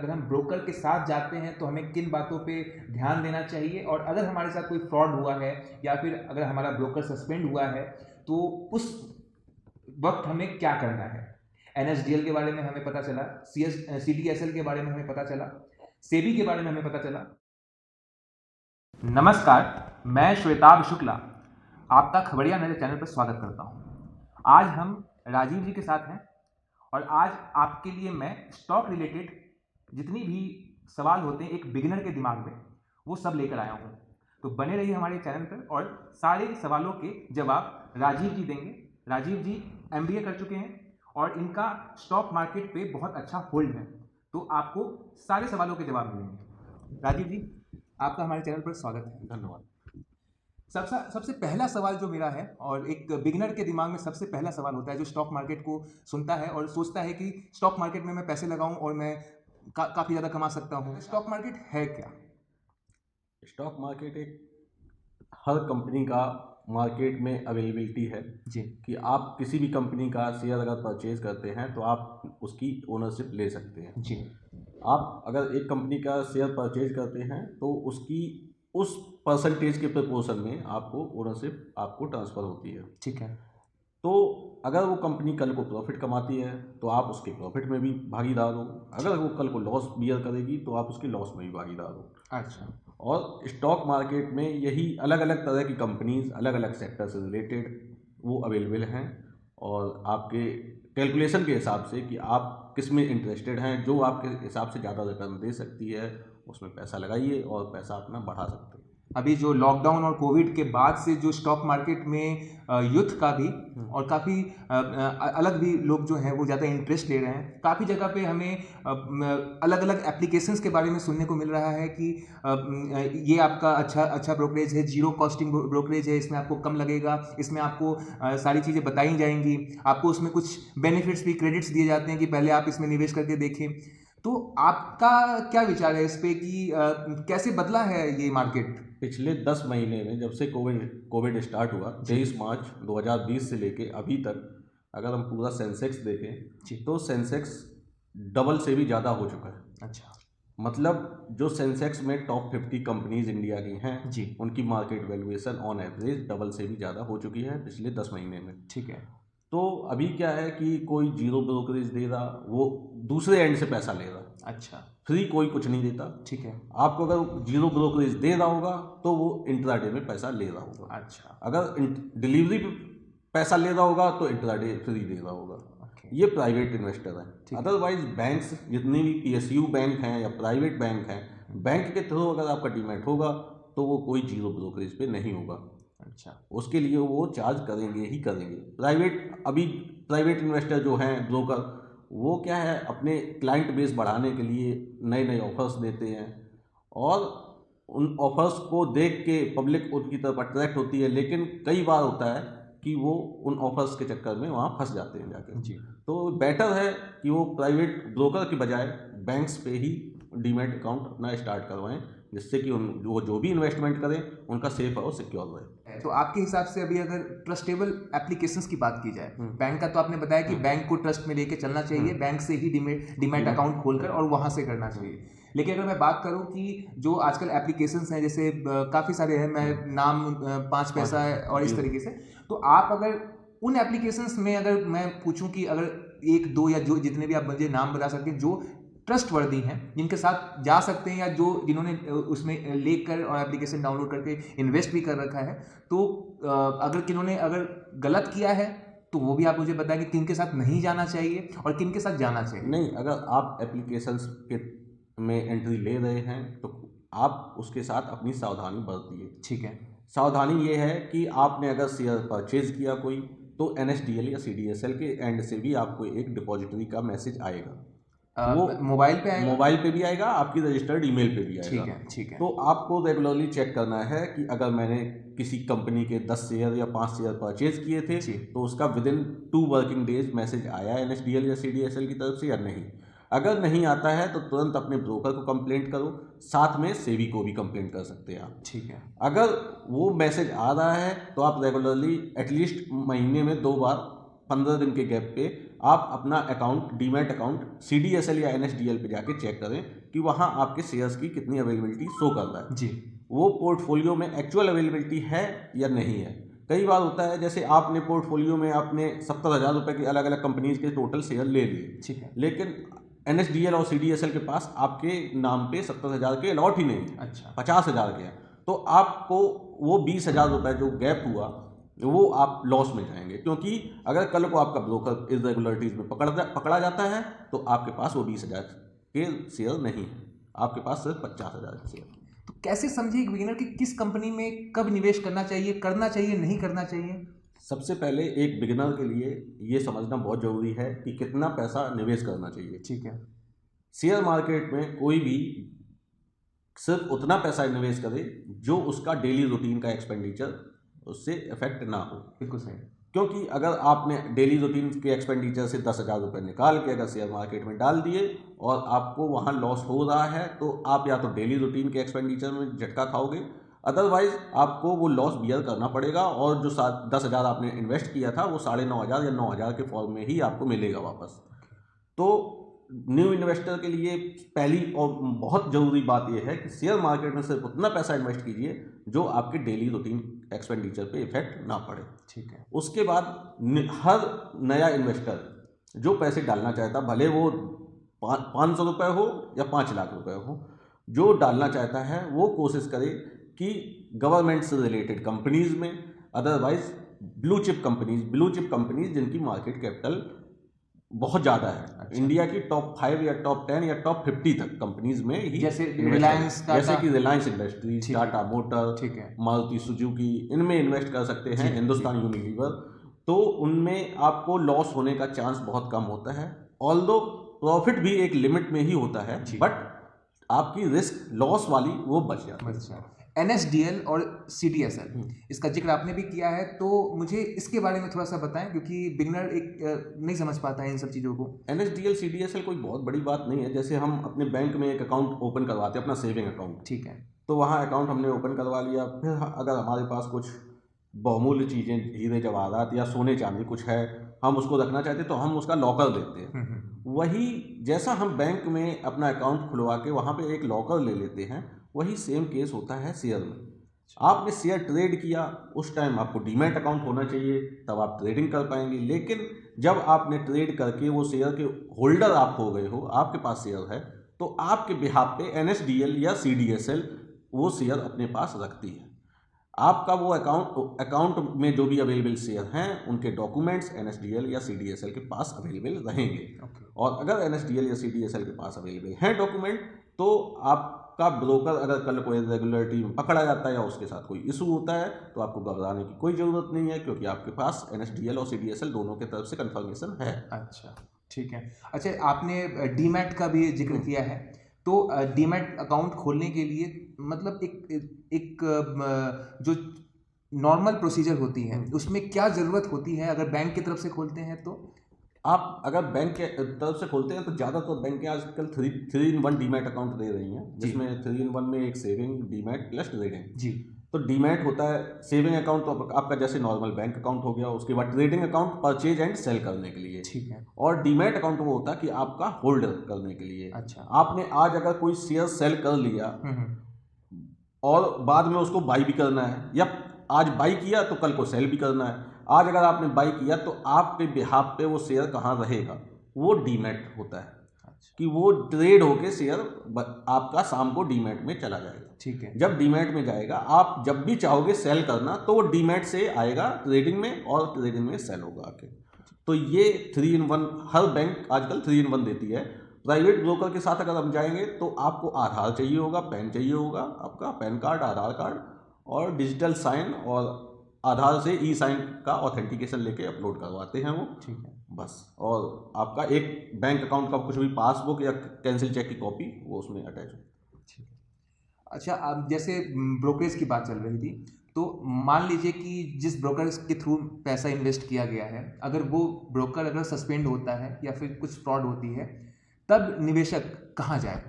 अगर हम ब्रोकर के साथ जाते हैं तो हमें किन बातों पे ध्यान देना चाहिए, और अगर हमारे साथ कोई फ्रॉड हुआ है या फिर अगर हमारा ब्रोकर सस्पेंड हुआ है तो उस वक्त हमें क्या करना है। NSDL के बारे में हमें पता चला, CDSL के बारे में हमें पता चला, सेबी के बारे में हमें पता चला। नमस्कार, मैं श्वेताभ शुक्ला आपका खबरिया नजर चैनल पर स्वागत करता हूं। आज हम राजीव जी के साथ हैं और आज आपके लिए मैं स्टॉक रिलेटेड जितनी भी सवाल होते हैं एक बिगिनर के दिमाग में, वो सब लेकर आया हूं। तो बने रहिए हमारे चैनल पर और सारे सवालों के जवाब राजीव जी देंगे। राजीव जी MBA कर चुके हैं और इनका स्टॉक मार्केट पे बहुत अच्छा होल्ड है, तो आपको सारे सवालों के जवाब मिलेंगे। राजीव जी, आपका हमारे चैनल पर स्वागत है। धन्यवाद। सबसे पहला सवाल जो मेरा है, और एक बिगिनर के दिमाग में सबसे पहला सवाल होता है जो स्टॉक मार्केट को सुनता है और सोचता है कि स्टॉक मार्केट में मैं पैसे लगाऊं और मैं काफ़ी ज़्यादा कमा सकता हूं। स्टॉक मार्केट है क्या? स्टॉक मार्केट एक हर कंपनी का मार्केट में अवेलेबिलिटी है जी कि आप किसी भी कंपनी का शेयर अगर परचेज करते हैं तो आप उसकी ओनरशिप ले सकते हैं। जी आप अगर एक कंपनी का शेयर परचेज करते हैं तो उसकी उस परसेंटेज के प्रपोर्शन में आपको ओनरशिप आपको ट्रांसफ़र होती है। ठीक है। तो अगर वो कंपनी कल को प्रॉफिट कमाती है तो आप उसके प्रॉफिट में भी भागीदार हो, अगर वो कल को लॉस बियर करेगी तो आप उसके लॉस में भी भागीदार हो। अच्छा। और स्टॉक मार्केट में यही अलग अलग तरह की कंपनीज अलग अलग सेक्टर से रिलेटेड वो अवेलेबल हैं, और आपके कैलकुलेशन के हिसाब से कि आप किस में इंटरेस्टेड हैं, जो आपके हिसाब से ज़्यादा रिटर्न दे सकती है उसमें पैसा लगाइए और पैसा अपना बढ़ा सकते हैं। अभी जो लॉकडाउन और कोविड के बाद से जो स्टॉक मार्केट में यूथ का भी और काफ़ी अलग भी लोग जो हैं वो ज़्यादा इंटरेस्ट ले रहे हैं। काफ़ी जगह पे हमें अलग अलग एप्लीकेशंस के बारे में सुनने को मिल रहा है कि ये आपका अच्छा ब्रोकरेज है, जीरो कॉस्टिंग ब्रोकरेज है, इसमें आपको कम लगेगा, इसमें आपको सारी चीज़ें बताई जाएंगी, आपको उसमें कुछ बेनिफिट्स भी, क्रेडिट्स दिए जाते हैं कि पहले आप इसमें निवेश करके देखें। तो आपका क्या विचार है इस पे कि कैसे बदला है ये मार्केट? पिछले 10 महीने में जब से कोविड स्टार्ट हुआ 23 मार्च 2020 से लेके अभी तक, अगर हम पूरा सेंसेक्स देखें तो सेंसेक्स डबल से भी ज़्यादा हो चुका है। अच्छा। मतलब जो सेंसेक्स में टॉप 50 कंपनीज इंडिया की हैं जी। उनकी market valuation on average double से भी ज़्यादा हो चुकी है पिछले 10 महीने में। ठीक है। तो अभी क्या है कि कोई जीरो ब्रोकरेज दे रहा, वो दूसरे एंड से पैसा ले रहा। अच्छा। फ्री कोई कुछ नहीं देता। ठीक है। आपको अगर जीरो ब्रोकरेज दे रहा होगा तो वो इंट्राडे में पैसा ले रहा होगा। अच्छा। अगर डिलीवरी पे पैसा ले रहा होगा तो इंट्राडे फ्री दे रहा होगा। ये प्राइवेट इन्वेस्टर हैं। अदरवाइज बैंक्स जितने भी PSU बैंक हैं या प्राइवेट बैंक हैं, बैंक के थ्रू अगर आपका डीमैट होगा तो वो कोई जीरो ब्रोकरेज पे नहीं होगा। अच्छा। उसके लिए वो चार्ज करेंगे ही करेंगे। प्राइवेट इन्वेस्टर जो हैं, ब्रोकर, वो क्या है अपने क्लाइंट बेस बढ़ाने के लिए नए नए ऑफर्स देते हैं, और उन ऑफर्स को देख के पब्लिक उनकी तरफ अट्रैक्ट होती है, लेकिन कई बार होता है कि वो उन ऑफर्स के चक्कर में वहाँ फंस जाते हैं जाकर। जी। तो बेटर है कि वो प्राइवेट ब्रोकर की बजाय बैंक्स पे ही डीमैट अकाउंट अपना स्टार्ट करवाएं, जिससे कि वो जो भी इन्वेस्टमेंट करें उनका सेफ और सिक्योर रहे। तो आपके हिसाब से अभी अगर ट्रस्टेबल एप्लीकेशंस की बात की जाए, बैंक का तो आपने बताया कि बैंक को ट्रस्ट में लेके चलना चाहिए, बैंक से ही डीमैट अकाउंट खोलकर और वहां से करना चाहिए। लेकिन अगर मैं बात करूं कि जो आजकल एप्लीकेशंस हैं, जैसे काफ़ी सारे हैं, मैं नाम 5 पैसा है और इस तरीके से, तो आप अगर उन एप्लीकेशंस में अगर मैं पूछूं कि अगर एक दो या जो जितने भी आप मुझे नाम बता सकते हैं जो ट्रस्टवर्दी हैं, जिनके साथ जा सकते हैं, या जो जिन्होंने उसमें लेकर और एप्लीकेशन डाउनलोड करके इन्वेस्ट भी कर रखा है, तो अगर किन्होंने अगर गलत किया है तो वो भी आप मुझे बताएं कि किन के साथ नहीं जाना चाहिए और किन के साथ जाना चाहिए। नहीं, अगर आप एप्लीकेशंस के में एंट्री ले रहे हैं तो आप उसके साथ अपनी सावधानी बरतिए। ठीक है। सावधानी ये है कि आपने अगर शेयर परचेज किया कोई, तो NSDL या CDSL के एंड से भी आपको एक डिपॉजिटरी का मैसेज आएगा। वो मोबाइल पे आएगा? मोबाइल पे भी आएगा, आपकी रजिस्टर्ड ईमेल पे भी आएगा। ठीक है। ठीक है। तो आपको रेगुलरली चेक करना है कि अगर मैंने किसी कंपनी के 10 शेयर या 5 शेयर परचेज किए थे तो उसका विदिन 2 वर्किंग डेज मैसेज आया NSDL या CDSL की तरफ से या नहीं। अगर नहीं आता है तो तुरंत अपने ब्रोकर को कंप्लेंट करो, साथ में सेबी को भी कंप्लेंट कर सकते हैं आप। ठीक है। अगर वो मैसेज आ रहा है तो आप रेगुलरली एटलीस्ट महीने में 2 बार 15 दिन के गैप पे आप अपना अकाउंट, डीमैट अकाउंट CDSL या NSDL पे जाके चेक करें कि वहाँ आपके शेयर्स की कितनी अवेलेबिलिटी शो कर रहा है, जी, वो पोर्टफोलियो में एक्चुअल अवेलेबिलिटी है या नहीं है। कई बार होता है जैसे आपने पोर्टफोलियो में आपने 70,000 रुपये के अलग अलग कंपनीज के टोटल शेयर ले लिए, ठीक है, लेकिन NSDL और CDSL के पास आपके नाम पे 70,000 के अलॉट ही नहीं है, अच्छा, 50,000 के हैं, तो आपको वो 20,000 रुपये जो गैप हुआ वो आप लॉस में जाएंगे, क्योंकि अगर कल को आपका ब्रोकर इरेगुलरिटीज में पकड़ा जाता है तो आपके पास वो 20,000 के शेयर नहीं है, आपके पास सिर्फ 50,000 के शेयर। तो कैसे समझे एक बिगिनर कि किस कंपनी में कब निवेश करना चाहिए, नहीं करना चाहिए? सबसे पहले एक बिगिनर के लिए ये समझना बहुत ज़रूरी है कि कितना पैसा निवेश करना चाहिए। ठीक है, शेयर मार्केट में कोई भी सिर्फ उतना पैसा निवेश करे जो उसका डेली रूटीन का एक्सपेंडिचर उससे इफेक्ट ना हो। बिल्कुल सही। क्योंकि अगर आपने डेली रूटीन के एक्सपेंडिचर से 10,000 रुपये निकाल के अगर शेयर मार्केट में डाल दिए और आपको वहाँ लॉस हो रहा है, तो आप या तो डेली रूटीन के एक्सपेंडिचर में झटका खाओगे, अदरवाइज आपको वो लॉस बियर करना पड़ेगा और जो 10,000 आपने इन्वेस्ट किया था वो 9,500 या 9,000 के फॉर्म में ही आपको मिलेगा वापस। तो न्यू इन्वेस्टर के लिए पहली और बहुत ज़रूरी बात यह है कि शेयर मार्केट में सिर्फ उतना पैसा इन्वेस्ट कीजिए जो आपके डेली रूटीन एक्सपेंडिचर पे इफेक्ट ना पड़े। ठीक है, उसके बाद हर नया इन्वेस्टर जो पैसे डालना चाहता, भले वो 500 रुपये हो या 5 लाख रुपए हो, जो डालना चाहता है वो कोशिश करे कि गवर्नमेंट से रिलेटेड कंपनीज में, अदरवाइज ब्लू चिप कंपनीज जिनकी मार्केट कैपिटल बहुत ज़्यादा है। अच्छा। इंडिया की टॉप 5 या टॉप 10 या टॉप 50 तक कंपनीज में ही, जैसे invest रिलायंस, करें। जैसे कि रिलायंस इंडस्ट्रीज, ठीक है, टाटा मोटर, ठीक है, मारुति सुजुकी, इनमें इन्वेस्ट कर सकते हैं, जी, हिंदुस्तान यूनिलीवर, तो उनमें आपको लॉस होने का चांस बहुत कम होता है। ऑल्दो प्रॉफिट भी एक लिमिट में ही होता है, जी। बट आपकी रिस्क लॉस वाली वो बच जाती है। अच्छा, NSDL और CDSL इसका जिक्र आपने भी किया है, तो मुझे इसके बारे में थोड़ा सा बताएं, क्योंकि बिगनर नहीं समझ पाता है इन सब चीज़ों को। NSDL CDSL कोई बहुत बड़ी बात नहीं है। जैसे हम अपने बैंक में एक अकाउंट ओपन करवाते हैं, अपना सेविंग अकाउंट, ठीक है, तो वहाँ अकाउंट हमने ओपन करवा लिया, फिर अगर हमारे पास कुछ बहुमूल्य चीज़ें, हीरे जवाहरात या सोने चांदी कुछ है, हम उसको रखना चाहते हैं तो हम उसका लॉकर देते हैं। वही जैसा हम बैंक में अपना अकाउंट खुलवा के वहाँ पे एक लॉकर ले लेते हैं, वही सेम केस होता है शेयर में। आपने शेयर ट्रेड किया, उस टाइम आपको डीमैट अकाउंट होना चाहिए, तब आप ट्रेडिंग कर पाएंगे। लेकिन जब आपने ट्रेड करके वो शेयर के होल्डर आप हो गए हो, आपके पास शेयर है, तो आपके बिहाफ पे NSDL या CDSL वो शेयर अपने पास रखती है। आपका वो अकाउंट में जो भी अवेलेबल शेयर हैं उनके डॉक्यूमेंट्स NSDL या CDSL के पास अवेलेबल रहेंगे। और अगर NSDL या CDSL के पास अवेलेबल हैं डॉक्यूमेंट, तो आपका ब्रोकर अगर कल कोई रेगुलरिटी में पकड़ा जाता है या उसके साथ कोई इशू होता है तो आपको घबराने की कोई ज़रूरत नहीं है, क्योंकि आपके पास NSDL और CDSL दोनों की तरफ से कंफर्मेशन है। अच्छा, ठीक है। अच्छा, आपने डीमैट का भी जिक्र किया है, तो डीमैट अकाउंट खोलने के लिए मतलब एक जो नॉर्मल प्रोसीजर होती है उसमें क्या ज़रूरत होती है अगर बैंक की तरफ से खोलते हैं तो? आप अगर बैंक के तरफ से खोलते हैं तो ज़्यादातर बैंकें आजकल 3-in-1 डीमैट अकाउंट दे रही हैं, जिसमें 3-in-1 में एक सेविंग, डीमैट प्लस ट्रेडिंग। जी, तो डीमैट होता है सेविंग अकाउंट, तो आपका जैसे नॉर्मल बैंक अकाउंट हो गया, उसके बाद trading account purchase and sale करने के लिए, ठीक है, और डीमैट अकाउंट वो होता है कि आपका होल्ड करने के लिए। अच्छा, आपने आज अगर कोई शेयर सेल कर लिया और बाद में उसको बाई भी करना है, या आज बाई किया तो कल को सेल भी करना है, आज अगर आपने बाई किया तो आपके बिहाफ पे वो शेयर कहाँ रहेगा, वो डीमैट होता है। कि वो ट्रेड होके शेयर आपका शाम को डीमैट में चला जाएगा। ठीक है, जब डीमैट में जाएगा, आप जब भी चाहोगे सेल करना तो वो डीमैट से आएगा ट्रेडिंग में, और ट्रेडिंग में सेल होगा आके। तो ये 3-in-1 हर बैंक आजकल 3-in-1 देती है। प्राइवेट ब्रोकर के साथ अगर हम जाएंगे तो आपको आधार चाहिए होगा, पैन चाहिए होगा, आपका पैन कार्ड, आधार कार्ड और डिजिटल साइन, और आधार से ई-साइन का ऑथेंटिकेशन लेके अपलोड करवाते हैं वो, ठीक है, बस। और आपका एक बैंक अकाउंट का कुछ भी पासबुक या कैंसिल चेक की कॉपी वो उसमें अटैच हो। ठीक है। अच्छा, अब जैसे ब्रोकरेज की बात चल रही थी, तो मान लीजिए कि जिस ब्रोकर के थ्रू पैसा इन्वेस्ट किया गया है, अगर वो ब्रोकर अगर सस्पेंड होता है या फिर कुछ फ्रॉड होती है, तब निवेशक कहाँ जाए?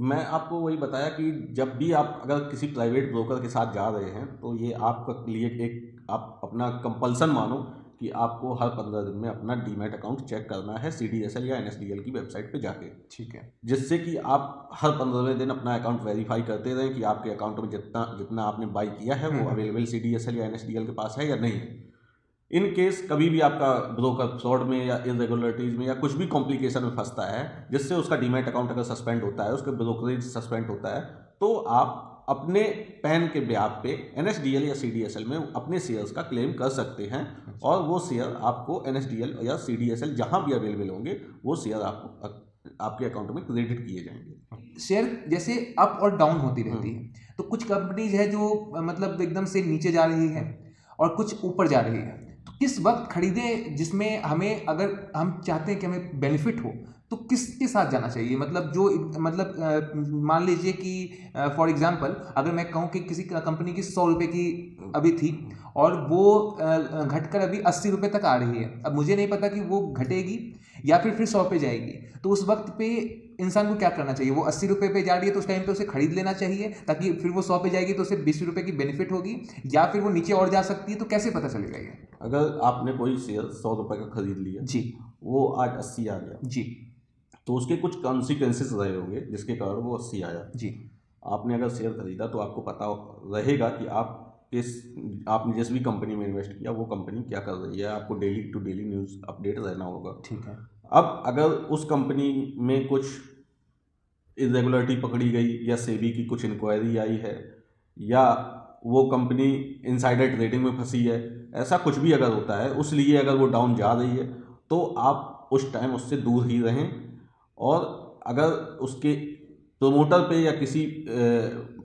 मैं आपको वही बताया कि जब भी आप अगर किसी प्राइवेट ब्रोकर के साथ जा रहे हैं तो ये आपके लिए एक, आप अपना कंपल्सन मानो कि आपको हर 15 दिन में अपना डीमैट अकाउंट चेक करना है CDSL या NSDL की वेबसाइट पे जाके। ठीक है। जिससे कि आप हर 15वें दिन अपना अकाउंट वेरीफाई करते रहें कि आपके अकाउंट में जितना आपने बाई किया है वो अवेलेबल CDSL या NSDL के पास है या नहीं है। इन केस कभी भी आपका ब्रोकर फ्रॉड में या इरेगुलरिटीज़ में या कुछ भी कॉम्प्लिकेशन में फंसता है, जिससे उसका डीमैट अकाउंट अगर सस्पेंड होता है, उसका ब्रोकरेज सस्पेंड होता है, तो आप अपने पैन के ब्याज पे NSDL या CDSL में अपने शेयर्स का क्लेम कर सकते हैं और वो शेयर आपको NSDL या CDSL जहां भी अवेलेबल होंगे वो शेयर आपके अकाउंट में क्रेडिट किए जाएंगे। शेयर जैसे अप और डाउन होती रहती है, तो कुछ कंपनीज है जो मतलब एकदम से नीचे जा रही है और कुछ ऊपर जा रही है, तो किस वक्त खरीदें जिसमें हमें, अगर हम चाहते हैं कि हमें बेनिफिट हो, तो किसके साथ जाना चाहिए? मतलब जो मतलब मान लीजिए कि फॉर एग्जांपल अगर मैं कहूँ कि किसी कंपनी की 100 रुपये की अभी थी और वो घटकर अभी 80 रुपये तक आ रही है, अब मुझे नहीं पता कि वो घटेगी या फिर 100 पे जाएगी, तो उस वक्त पे इंसान को क्या करना चाहिए? वो 80 रुपये पे जा रही है तो उस टाइम पे उसे खरीद लेना चाहिए ताकि फिर वो 100 पे जाएगी तो उसे 20 रुपये की बेनिफिट होगी, या फिर वो नीचे और जा सकती है, तो कैसे पता चलेगा ये? अगर आपने कोई शेयर 100 रुपये का खरीद लिया जी, वो आज 80 आ गया, जी, तो उसके कुछ कॉन्सिक्वेंसेस रहे होंगे जिसके कारण वो 80 आया। जी, आपने अगर शेयर खरीदा तो आपको पता रहेगा कि आपने जिस भी कंपनी में इन्वेस्ट किया वो कंपनी क्या कर रही है, आपको daily to daily news update रहना होगा। ठीक है। अब अगर उस कंपनी में कुछ इरेगुलरिटी पकड़ी गई या सेबी की कुछ इंक्वायरी आई है या वो कंपनी इनसाइडर ट्रेडिंग में फंसी है, ऐसा कुछ भी अगर होता है, उसलिए अगर वो डाउन जा रही है तो आप उस टाइम उससे दूर ही रहें। और अगर उसके प्रोमोटर पे या किसी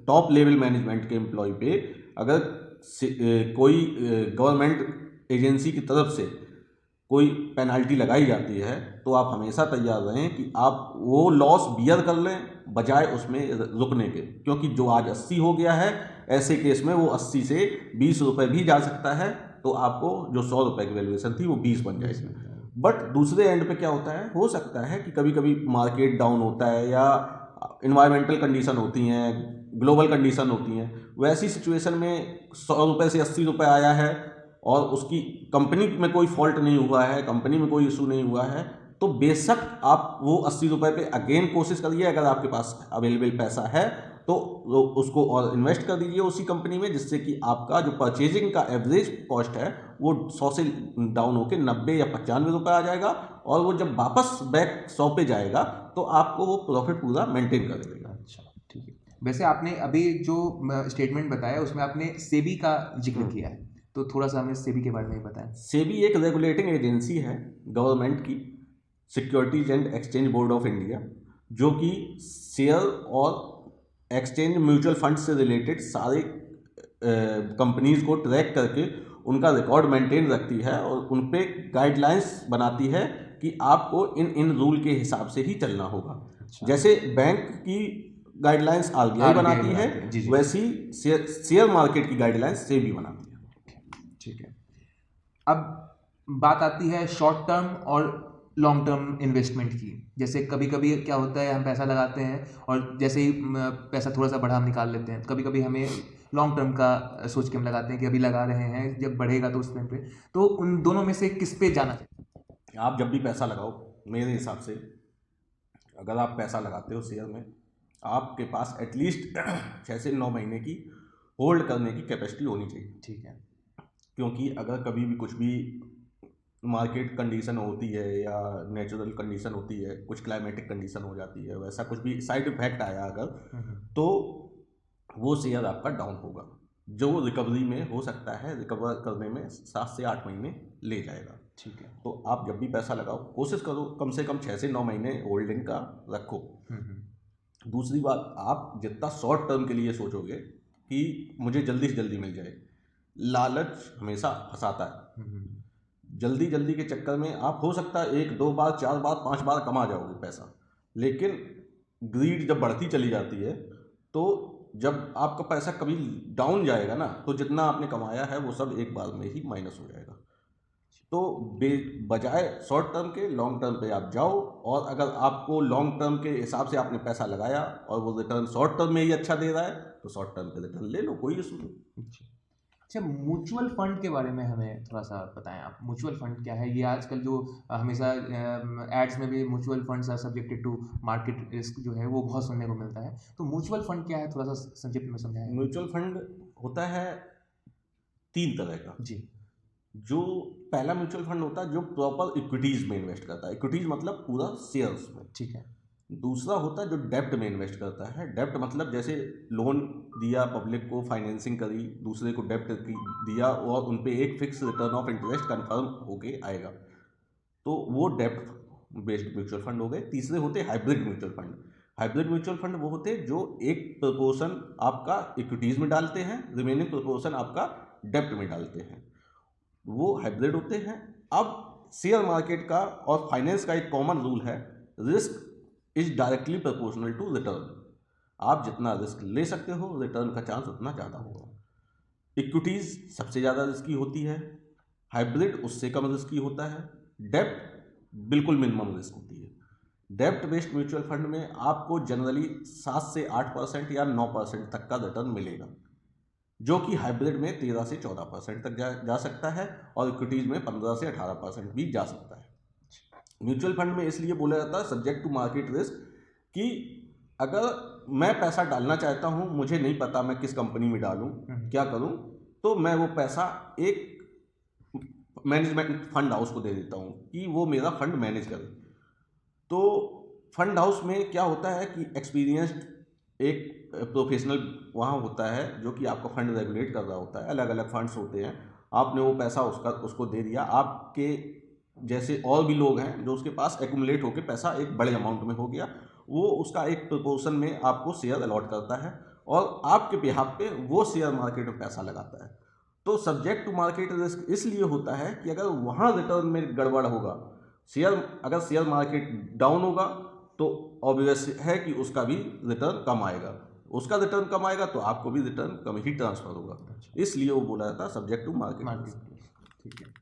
टॉप लेवल मैनेजमेंट के एम्प्लॉय पे अगर कोई गवर्नमेंट एजेंसी की तरफ से कोई पेनल्टी लगाई जाती है तो आप हमेशा तैयार रहें कि आप वो लॉस बियर कर लें बजाय उसमें रुकने के, क्योंकि जो आज 80 हो गया है ऐसे केस में वो 80 से 20 रुपये भी जा सकता है, तो आपको जो 100 रुपये की वैल्यूएशन थी वो 20 बन जाएगी। बट दूसरे एंड पे क्या होता है, हो सकता है कि कभी कभी मार्केट डाउन होता है या इन्वायरमेंटल कंडीशन होती हैं, ग्लोबल कंडीशन होती हैं, वैसी सिचुएशन में 100 रुपये से 80 रुपये आया है और उसकी कंपनी में कोई फॉल्ट नहीं हुआ है, कंपनी में कोई इशू नहीं हुआ है, तो बेशक आप वो 80 रुपये पे अगेन कोशिश करिए। अगर आपके पास अवेलेबल पैसा है तो उसको और इन्वेस्ट कर दीजिए उसी कंपनी में, जिससे कि आपका जो परचेजिंग का एवरेज कॉस्ट है वो 100 से डाउन होकर 90 या 95 रुपये आ जाएगा और वो जब वापस बैक 100 पे जाएगा तो आपको वो प्रॉफिट पूरा मेंटेन कर देगा। अच्छा, ठीक है। वैसे आपने अभी जो स्टेटमेंट बताया उसमें आपने सेबी का जिक्र किया है, तो थोड़ा सा हमें सेबी के बारे में बताएं। सेबी एक रेगुलेटिंग एजेंसी है गवर्नमेंट की, securities and exchange board of India, जो कि शेयर और एक्सचेंज म्यूचुअल फंड से रिलेटेड सारे कंपनीज को ट्रैक करके उनका रिकॉर्ड मेंटेन रखती है और उन पे गाइडलाइंस बनाती है कि आपको इन रूल के हिसाब से ही चलना होगा। अच्छा। जैसे बैंक की गाइडलाइंस RBI बनाती है, जी, जी। वैसी शेयर मार्केट की गाइडलाइंस सेबी बनाती है। ठीक है। अब बात आती है शॉर्ट टर्म और लॉन्ग टर्म इन्वेस्टमेंट की। जैसे कभी कभी क्या होता है, हम पैसा लगाते हैं और जैसे ही पैसा थोड़ा सा बढ़ा हम निकाल लेते हैं, कभी कभी हमें लॉन्ग टर्म का सोच के हम लगाते हैं कि अभी लगा रहे हैं, जब बढ़ेगा तो उस टाइम पे, तो उन दोनों में से किस पे जाना चाहिए? आप जब भी पैसा लगाओ, मेरे हिसाब से अगर आप पैसा लगाते हो शेयर में, आपके पास एटलीस्ट 6 से 9 महीने की होल्ड करने की कैपेसिटी होनी चाहिए। ठीक है। क्योंकि अगर कभी भी कुछ भी मार्केट कंडीशन होती है या नेचुरल कंडीशन होती है, कुछ क्लाइमेटिक कंडीशन हो जाती है, वैसा कुछ भी साइड इफेक्ट आया अगर, तो वो शेयर आपका डाउन होगा, जो रिकवरी में हो सकता है, रिकवर करने में 7 से 8 महीने ले जाएगा। ठीक है। तो आप जब भी पैसा लगाओ कोशिश करो कम से कम 6 से 9 महीने होल्डिंग का रखो। दूसरी बात, आप जितना शॉर्ट टर्म के लिए सोचोगे कि मुझे जल्दी से जल्दी मिल जाए, लालच हमेशा फंसाता है। जल्दी जल्दी के चक्कर में आप हो सकता है 1, 2 बार, 4 बार, 5 बार कमा जाओगे पैसा, लेकिन ग्रीड जब बढ़ती चली जाती है तो जब आपका पैसा कभी डाउन जाएगा ना, तो जितना आपने कमाया है वो सब एक बार में ही माइनस हो जाएगा। तो बजाय शॉर्ट टर्म के लॉन्ग टर्म पे आप जाओ, और अगर आपको लॉन्ग टर्म के हिसाब से आपने पैसा लगाया और वो रिटर्न शॉर्ट टर्म में ही अच्छा दे रहा है तो शॉर्ट टर्म पे रिटर्न ले लो, कोई इशू नहीं। अच्छा, म्यूचुअल फंड के बारे में हमें थोड़ा सा बताएं आप। म्यूचुअल फंड क्या है? ये आजकल जो हमेशा एड्स में भी mutual funds are subjected to market risk जो है वो बहुत सुनने को मिलता है। तो म्यूचुअल फंड क्या है, थोड़ा सा संक्षिप्त में समझाएं। म्यूचुअल फंड होता है 3 तरह का। जी। जो पहला म्यूचुअल फंड होता है जो प्रॉपर इक्विटीज में इन्वेस्ट करता है, इक्विटीज मतलब पूरा शेयर्स में। ठीक है। दूसरा होता है जो डेब्ट में इन्वेस्ट करता है। डेब्ट मतलब जैसे लोन दिया, पब्लिक को फाइनेंसिंग करी, दूसरे को डेब्ट दिया और उन पे एक fix return of interest confirm होके आएगा, तो वो डेब्ट बेस्ड म्यूचुअल फंड हो गए। तीसरे होते hybrid mutual fund. Hybrid mutual fund वो होते हैं जो एक प्रोपोर्शन आपका इक्विटीज में डालते हैं, रिमेनिंग प्रोपोर्शन आपका डेब्ट में डालते हैं, वो हाइब्रिड होते हैं। अब शेयर मार्केट का और फाइनेंस का एक कॉमन रूल है, risk is directly proportional to return. आप जितना रिस्क ले सकते हो, रिटर्न का चांस उतना ज़्यादा होगा। इक्विटीज सबसे ज़्यादा रिस्की होती है, हाइब्रिड उससे कम रिस्की होता है, डेब्ट बिल्कुल मिनिमम रिस्क होती है। डेब्ट बेस्ड म्यूचुअल फंड में आपको जनरली 7 से 8% या 9% तक का रिटर्न मिलेगा, जो कि हाइब्रिड में 13 से 14% तक जा सकता है और इक्विटीज में 15 से 18% भी जा सकता है। म्यूचुअल फंड में इसलिए बोला जाता है सब्जेक्ट टू मार्केट रिस्क, कि अगर मैं पैसा डालना चाहता हूं, मुझे नहीं पता मैं किस कंपनी में डालूं, क्या करूं, तो मैं वो पैसा एक मैनेजमेंट फंड हाउस को दे देता हूं कि वो मेरा फंड मैनेज करे। तो फंड हाउस में क्या होता है कि एक्सपीरियंस्ड एक प्रोफेशनल वहाँ होता है जो कि आपका फंड रेगुलेट कर रहा होता है। अलग अलग फंड्स होते हैं, आपने वो पैसा उसको दे दिया, आपके जैसे और भी लोग हैं जो उसके पास एक्यूमुलेट होकर पैसा एक बड़े अमाउंट में हो गया, वो उसका एक प्रोपोर्शन में आपको शेयर अलॉट करता है और आपके बिहाफ पे वो शेयर मार्केट में पैसा लगाता है। तो सब्जेक्ट टू मार्केट रिस्क इसलिए होता है कि अगर वहाँ रिटर्न में गड़बड़ होगा, अगर शेयर मार्केट डाउन होगा तो ऑब्वियस है कि उसका भी रिटर्न कम आएगा, उसका रिटर्न कम आएगा तो आपको भी रिटर्न कम ही ट्रांसफर होगा। इसलिए वो बोला जाता है सब्जेक्ट टू मार्केट। ठीक है।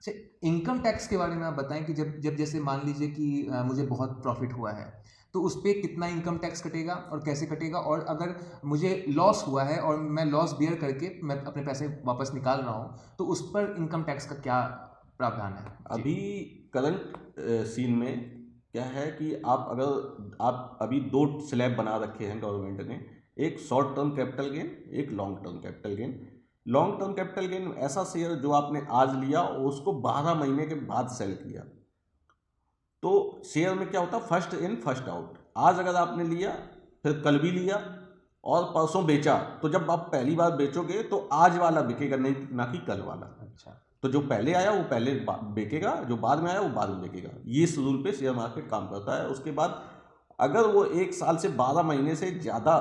अच्छा, इनकम टैक्स के बारे में आप बताएं कि जब जैसे मान लीजिए कि मुझे बहुत प्रॉफिट हुआ है तो उस पर कितना इनकम टैक्स कटेगा और कैसे कटेगा, और अगर मुझे लॉस हुआ है और मैं लॉस बियर करके मैं अपने पैसे वापस निकाल रहा हूँ तो उस पर इनकम टैक्स का क्या प्रावधान है? अभी करंट सीन में क्या है कि आप अभी 2 स्लैब बना रखे हैं गवर्नमेंट ने, एक शॉर्ट टर्म कैपिटल गेन, एक long term capital gain. Long term capital gain ऐसा शेयर जो आपने आज लिया और उसको 12 महीने के बाद सेल किया। तो शेयर में क्या होता है, फर्स्ट इन फर्स्ट आउट। आज अगर आपने लिया, फिर कल भी लिया और परसों बेचा, तो जब आप पहली बार बेचोगे तो आज वाला बिकेगा, नहीं ना कि कल वाला। अच्छा, तो जो पहले आया वो पहले बेचेगा, जो बाद में आया वो बाद में बेचेगा। ये इस रूल पे शेयर मार्केट काम करता है। उसके बाद अगर वो 1 साल से 12 महीने से ज़्यादा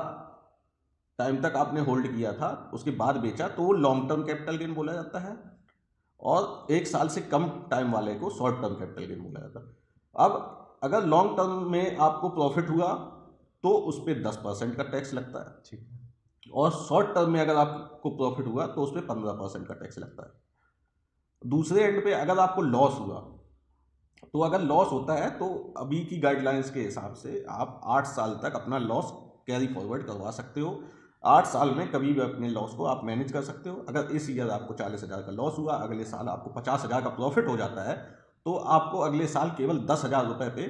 टाइम तक आपने होल्ड किया था, उसके बाद बेचा, तो वो लॉन्ग टर्म कैपिटल गेन बोला जाता है, और 1 साल से कम टाइम वाले को शॉर्ट टर्म कैपिटल गेन बोला जाता है। अब अगर लॉन्ग टर्म में आपको प्रॉफिट हुआ तो उस पर 10% का टैक्स लगता है, ठीक है, और शॉर्ट टर्म में अगर आपको प्रॉफिट हुआ तो उस पर 15% का टैक्स लगता है। दूसरे एंड पे अगर आपको लॉस हुआ, तो अगर लॉस होता है तो अभी की गाइडलाइंस के हिसाब से आप 8 साल तक अपना लॉस कैरी फॉरवर्ड करवा सकते हो। 8 साल में कभी भी अपने लॉस को आप मैनेज कर सकते हो। अगर इस ईयर आपको 40,000 का लॉस हुआ, अगले साल आपको 50,000 का प्रॉफिट हो जाता है, तो आपको अगले साल केवल 10,000 रुपये पे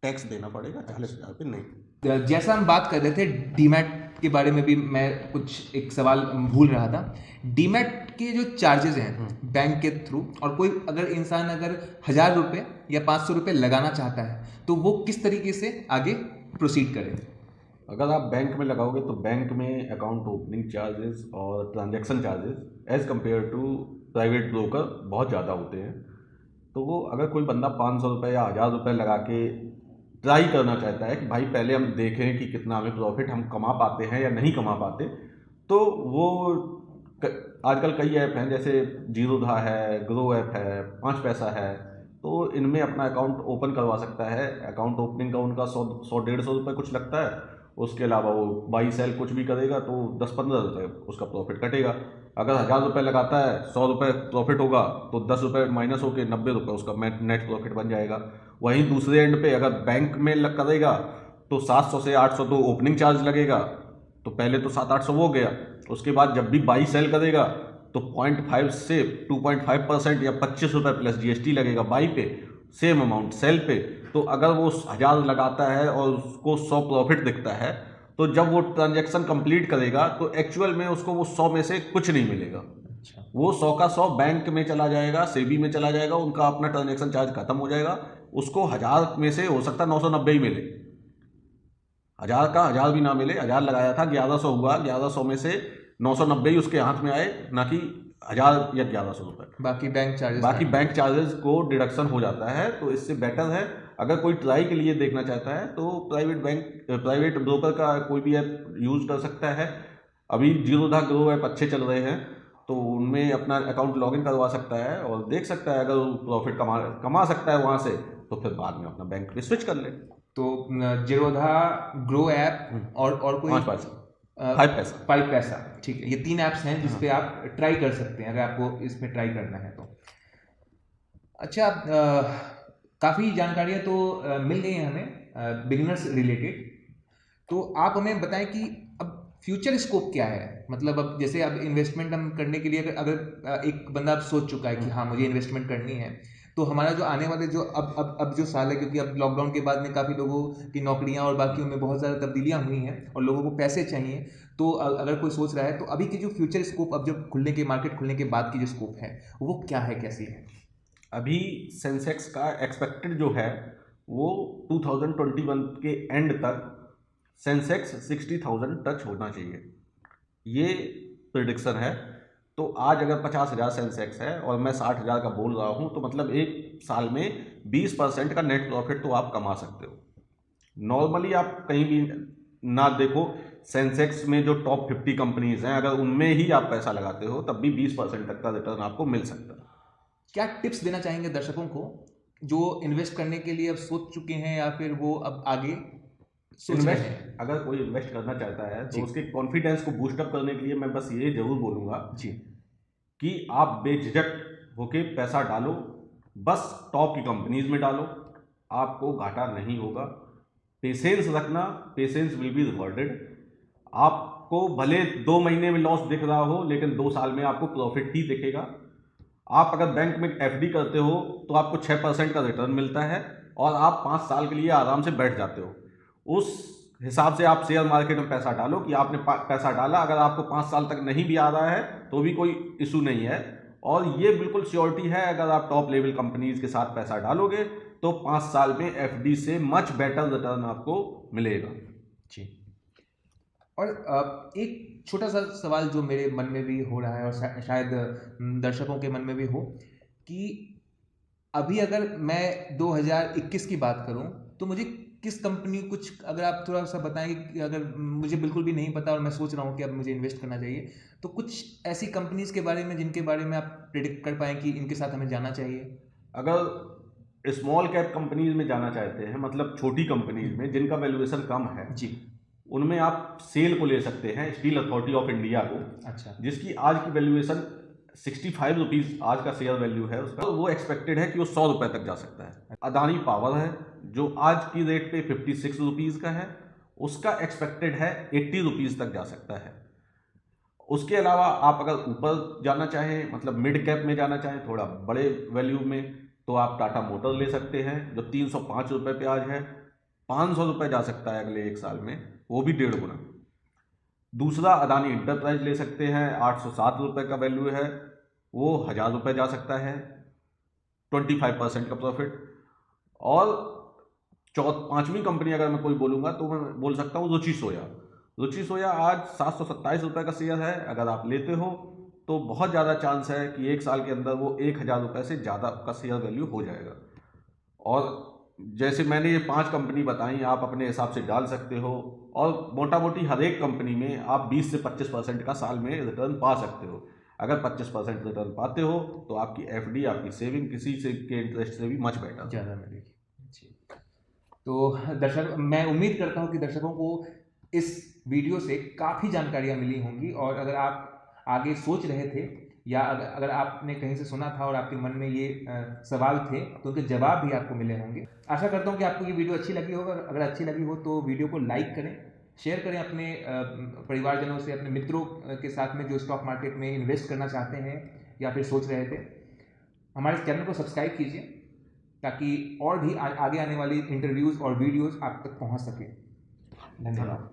टैक्स देना पड़ेगा, 40,000 पे नहीं। जैसा हम बात कर रहे थे डीमैट के बारे में भी मैं कुछ एक सवाल भूल रहा था। डीमैट के जो चार्जेस हैं बैंक के थ्रू, और कोई अगर इंसान अगर 1,000 रुपये या 500 रुपये लगाना चाहता है तो वो किस तरीके से आगे प्रोसीड करे? अगर आप बैंक में लगाओगे तो बैंक में अकाउंट ओपनिंग चार्जेस और transaction charges as compared to private broker बहुत ज़्यादा होते हैं। तो वो अगर कोई बंदा 500 रुपये या 1,000 रुपये लगा के ट्राई करना चाहता है कि भाई पहले हम देखें कि कितना हमें प्रॉफिट हम कमा पाते हैं या नहीं कमा पाते, तो वो आजकल कई ऐप हैं, जैसे जीरोधा है, ग्रो ऐप है, 5 पैसा है, तो इनमें अपना अकाउंट ओपन करवा सकता है। अकाउंट ओपनिंग का उनका 100-150 रुपये कुछ लगता है। उसके अलावा वो बाई सेल कुछ भी करेगा तो 10-15 रुपये उसका प्रॉफिट कटेगा। अगर 1,000 रुपये लगाता है, 100 रुपये प्रॉफिट होगा तो 10 रुपये माइनस होकर 90 रुपये उसका नेट प्रॉफिट बन जाएगा। वहीं दूसरे एंड पे अगर बैंक में करेगा तो 700 से 800 तो ओपनिंग चार्ज लगेगा, तो पहले तो 700-800 वो गया। उसके बाद जब भी बाई सेल करेगा तो 0.5 से 2.5% या 25 रुपये प्लस GST लगेगा बाई पे, सेम अमाउंट सेल पे। तो अगर वो 1000 लगाता है और उसको 100 प्रॉफिट दिखता है, तो जब वो ट्रांजैक्शन कंप्लीट करेगा तो एक्चुअल में उसको वो 100 में से कुछ नहीं मिलेगा। अच्छा, वो 100 का 100 बैंक में चला जाएगा, सेबी में चला जाएगा, उनका अपना ट्रांजैक्शन चार्ज खत्म हो जाएगा। उसको 1000 में से हो सकता है 990 ही मिले, 1000 का 1000 भी ना मिले। 1000 लगाया था, 1100 हुआ, 1100 में से 990 ही उसके हाथ में आए, ना कि 1000 या 1100 रुपये। बाकी बैंक चार्जेस को डिडक्शन हो जाता है। तो इससे बेटर है, अगर कोई ट्राई के लिए देखना चाहता है तो प्राइवेट ब्रोकर का कोई भी ऐप यूज कर सकता है। अभी जीरोधा ग्रो ऐप अच्छे चल रहे हैं, तो उनमें अपना अकाउंट लॉगिन करवा सकता है और देख सकता है। अगर वो प्रॉफिट कमा सकता है वहाँ से, तो फिर बाद में अपना बैंक पे स्विच कर ले। तो जीरोधा, ग्रो ऐप और कोई 5 पैसा 5 पैसा, ठीक है। ये 3 ऐप्स हैं जिस पे आप ट्राई कर सकते हैं अगर आपको इसमें ट्राई करना है तो। अच्छा, काफ़ी जानकारियाँ तो मिल गई हैं हमें बिगिनर्स रिलेटेड। तो आप हमें बताएं कि अब फ्यूचर स्कोप क्या है। मतलब अब जैसे अब इन्वेस्टमेंट हम करने के लिए अगर एक बंदा अब सोच चुका है कि हाँ मुझे इन्वेस्टमेंट करनी है, तो हमारा जो आने वाले जो अब जो साल है, क्योंकि अब लॉकडाउन के बाद में काफ़ी लोगों की नौकरियां और बाकी उनमें बहुत ज़्यादा तब्दीलियां हुई हैं और लोगों को पैसे चाहिए। तो अगर कोई सोच रहा है तो अभी की जो फ्यूचर स्कोप, अब जो मार्केट खुलने के बाद की जो स्कोप है वो क्या है, कैसी है? अभी सेंसेक्स का एक्सपेक्टेड जो है वो 2021 के एंड तक सेंसेक्स 60,000 टच होना चाहिए, ये प्रिडिक्शन है। तो आज अगर 50,000 सेंसेक्स है और मैं 60,000 का बोल रहा हूँ, तो मतलब एक साल में 20% का नेट प्रॉफिट तो आप कमा सकते हो। नॉर्मली आप कहीं भी ना देखो, सेंसेक्स में जो टॉप 50 कंपनीज हैं, अगर उनमें ही आप पैसा लगाते हो तब भी 20% तक का रिटर्न आपको मिल सकता है। क्या टिप्स देना चाहेंगे दर्शकों को जो इन्वेस्ट करने के लिए अब सोच चुके हैं या फिर वो अब आगे सोच रहे हैं? अगर कोई इन्वेस्ट करना चाहता है जी। तो उसके कॉन्फिडेंस को बूस्ट अप करने के लिए मैं बस ये जरूर बोलूँगा जी। कि आप बेझिझक होके पैसा डालो, बस टॉप की कंपनीज में डालो, आपको घाटा नहीं होगा। पेशेंस रखना, पेशेंस विल बी रिवॉर्डेड। आपको भले 2 महीने में लॉस दिख रहा हो, लेकिन 2 साल में आपको प्रॉफिट ही दिखेगा। आप अगर बैंक में FD करते हो तो आपको 6% का रिटर्न मिलता है और आप 5 साल के लिए आराम से बैठ जाते हो। उस हिसाब से आप शेयर मार्केट में पैसा डालो कि आपने पैसा डाला, अगर आपको 5 साल तक नहीं भी आ रहा है तो भी कोई इशू नहीं है। और ये बिल्कुल श्योरिटी है, अगर आप टॉप लेवल कंपनीज के साथ पैसा डालोगे तो 5 साल में FD से मच बेटर रिटर्न आपको मिलेगा। जी। और एक छोटा सा सवाल जो मेरे मन में भी हो रहा है और शायद दर्शकों के मन में भी हो, कि अभी अगर मैं 2021 की बात करूं तो मुझे किस कंपनी, कुछ अगर आप थोड़ा सा बताएं कि अगर मुझे बिल्कुल भी नहीं पता और मैं सोच रहा हूं कि अब मुझे इन्वेस्ट करना चाहिए, तो कुछ ऐसी कंपनीज के बारे में जिनके बारे में आप प्रेडिक्ट कर पाएँ कि इनके साथ हमें जाना चाहिए। अगर स्मॉल कैप कंपनीज में जाना चाहते हैं, मतलब छोटी कंपनीज में जिनका वैल्यूएशन कम है, जी। उनमें आप सेल को ले सकते हैं, स्टील अथॉरिटी ऑफ इंडिया को। अच्छा। जिसकी आज की वैल्यूएशन 65 रुपीज़ आज का शेयर वैल्यू है उसका। तो वो एक्सपेक्टेड है कि वो 100 रुपये तक जा सकता है। अदानी पावर है जो आज की रेट पे 56 रुपीज़ का है, उसका एक्सपेक्टेड है 80 रुपीज़ तक जा सकता है। उसके अलावा आप अगर ऊपर जाना चाहें, मतलब मिड कैप में जाना चाहें, थोड़ा बड़े वैल्यू में, तो आप टाटा मोटर ले सकते हैं जो 305 रुपये पे आज है। 500 रुपये जा सकता है अगले 1 साल में, वो भी 1.5 गुना। दूसरा अदानी इंटरप्राइज ले सकते हैं, 807 रुपये का वैल्यू है, वो 1000 रुपये जा सकता है, 25% का प्रॉफिट। और पांचवी कंपनी अगर मैं कोई बोलूँगा तो मैं बोल सकता हूँ रुचि सोया। रुचि सोया आज 727 रुपये का शेयर है। अगर आप लेते हो तो बहुत ज़्यादा चांस है कि 1 साल के अंदर वो 1000 रुपये से ज़्यादा का शेयर वैल्यू हो जाएगा। और जैसे मैंने ये 5 कंपनी बताई, आप अपने हिसाब से डाल सकते हो और मोटा मोटी हर एक कंपनी में आप 20 से 25% का साल में रिटर्न पा सकते हो। अगर 25% रिटर्न पाते हो तो आपकी FD, आपकी सेविंग किसी से के इंटरेस्ट से भी मच बेटर ज़्यादा मिलेगी। जी। तो दर्शक, मैं उम्मीद करता हूँ कि दर्शकों को इस वीडियो से काफ़ी जानकारियाँ मिली होंगी और अगर आप आगे सोच रहे थे या अगर आपने कहीं से सुना था और आपके मन में ये सवाल थे तो उनके जवाब भी आपको मिले होंगे। आशा करता हूँ कि आपको ये वीडियो अच्छी लगी होगा। अगर अच्छी लगी हो तो वीडियो को लाइक करें, शेयर करें अपने परिवारजनों से, अपने मित्रों के साथ में जो स्टॉक मार्केट में इन्वेस्ट करना चाहते हैं या फिर सोच रहे थे। हमारे चैनल को सब्सक्राइब कीजिए ताकि और भी आगे आने वाली इंटरव्यूज़ और वीडियोज़ आप तक पहुंच सके। धन्यवाद।